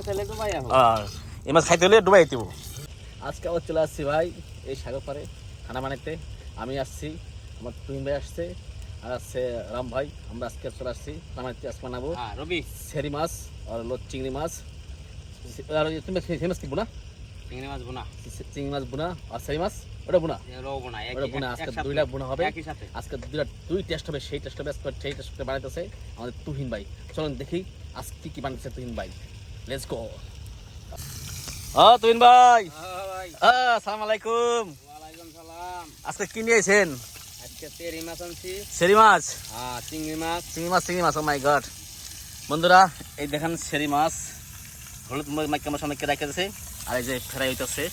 এই মাছ খাইতে হলে ডুবাই দিব। আজকে আবার চলে আসছি ভাই এই সাগর পাড়ে খানা বানাইতে। আমি আসছি, আমার তুহিন ভাই আসছে, আর আসছে রাম ভাই। আমরা আজকে চলে আসছি বানাইতে। আজকে বানাবো রবি সেরি মাছ আর চিংড়ি মাছ। আর তুমি সেই মাছ কি বোনা? চিংড়ি মাছ বোনা, চিংড়ি মাছ বোনা আর সেরি মাছ ওটা বোনা, ওটা বোনা। আজকে দুইটা বোনা হবে, আজকে দুই টেস্ট হবে। সেই টেস্ট হবে আজকে, সেই টেস্ট বানাইতেছে আমাদের তুহিন ভাই। চলুন দেখি আজকে কি বানাইতেছে তুহিন ভাই। Let's go. তুহিন ভাই, আসসালামু আলাইকুম। ওয়ালাইকুম সালাম। আজকে কি নিয়েছেন? আজকে সেরি মাছ আনছি। সেরি মাছ, চিংড়ি মাছ, চিংড়ি মাছ, চিংড়ি মাছ। ও মাই গড বন্ধুরা, এই দেখেন সেরি মাছ হলুদ মাইকের সামনে রেখে দিয়েছে, আর এই যে ফ্রাই হইতেছে।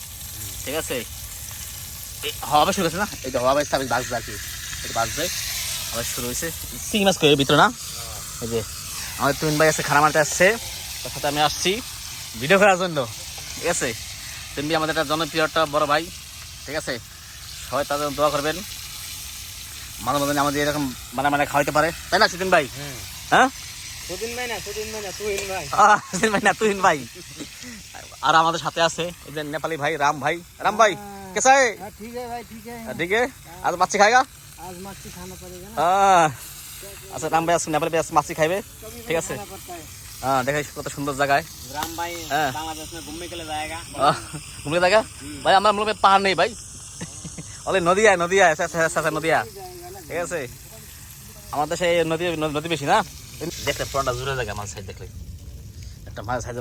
ঠিক আছে, হাওয়া শুরু হয়েছে না? এই যে হাওয়া বাজছে, আমি বাজবে আর কি, একটু বাজবে, আবার শুরু হয়েছে। চিংড়ি মাছ করে ভিতরে না? এই যে আমাদের তুহিন ভাই আছে, খানা মারতে আসছে, তার সাথে আমি আসছি ভিডিও করার জন্য। ঠিক আছে, তুহিন ভাই আমাদের একটা জনপ্রিয় একটা বড় ভাই। ঠিক আছে, সবাই তাদের দোয়া করবেন, মাঝে মাঝে আমাদের এরকম মানে খাওয়াইতে পারে, তাই না সুদিন ভাই? হ্যাঁ, সুদিন ভাই না, তুহিন ভাই। সুদিন ভাই না, তুহিন ভাই। আর আমাদের সাথে আছে এই যে নেপালি ভাই রাম ভাই। রাম ভাই कैसा है? ठीक है भाई, ठीक है। ठीक है, आज मच्छी खाएगा? आज मच्छी खाना पड़ेगा ना। আচ্ছা রাম ভাই আজকে নেপালি ভাই মাছি খাইবে। ঠিক আছে, দেখাই কত সুন্দর জায়গায় राम भाई बांग्लादेश में घूमने के लिए जाएगा। घूमने जाएगा भाई। আমার মনে হয় পাহাড় নেই ভাই, অলে নদী আয়, নদী আয়, নদী আয়। ঠিক আছে, আমাদের সেই নদী বেশি না। দেখলে পুরোটা জুড়ে জায়গা মাছ সাইজ, দেখলে একটা মাছ সাইজ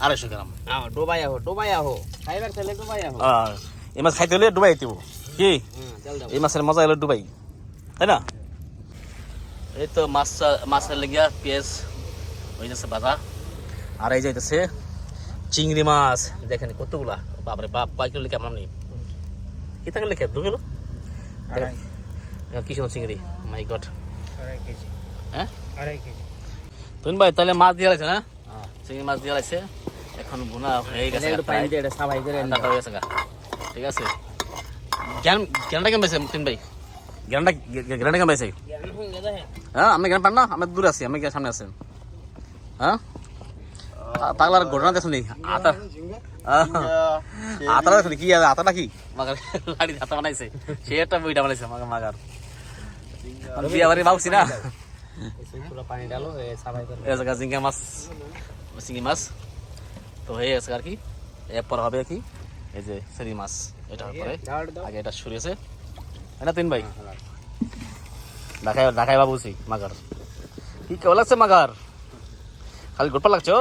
250 গ্রাম। डुबाया हो खाइबार चले डुबाया हो। এই মাছ খাইতে হলে ডুবাই দিব কি? चल जाओ। এই মাছের মজা হলো ডুবাই, তাই না? এই তো মাছের লেগিয়া পেঁয়াজ হয়ে যাচ্ছে ভাজা, আর এই যাইতেছে চিংড়ি মাছ। দেখেন কতগুলা, বাপরে বাপ, কয় কিলো লিখে আমরা নেই, কি থাকে লিখে 2 কিলো। কি সুন্দর চিংড়ি, মাই গড। হ্যাঁ তুহিন ভাই তাহলে মাছ দিয়ে লাগছে না? চিংড়ি মাছ দিয়ে লাগছে, এখন ভুনা হয়ে গেছে। ঠিক আছে, জ্ঞানটা কেমন পাইছে তুহিন ভাই? জ্ঞানটা কেমন পাইছে? হ্যাঁ, আমি জ্ঞান পান না, আমি দূরে আছি, আমি সামনে আছেন। হ্যাঁ, পাগলার ঘটনা দেখুন, আতা দেখুন কি আতাটা কি মাগার লাড়ি হাতা বানাইছে, সে একটা বইটা বানাইছে মাগার। বিয়া বাড়ি ভাবছি না, पानी डालो सफाई करो। এই জায়গা জিঙ্গা মাছ, চিংড়ি মাছ তো হয়ে গেছে আর কি। এরপর হবে কি এই যে সেরি মাছ, এটা পরে আগে এটা সরিয়েছে, এটা তিন ভাই ঢাকায় বাবুছি মাগার। কি কেমন লাগছে মাগার? খালি গোটপা লাগছো?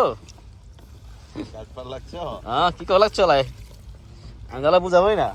হ্যাঁ, কি কেমন লাগছো? লাই আমি বুঝাবোই না।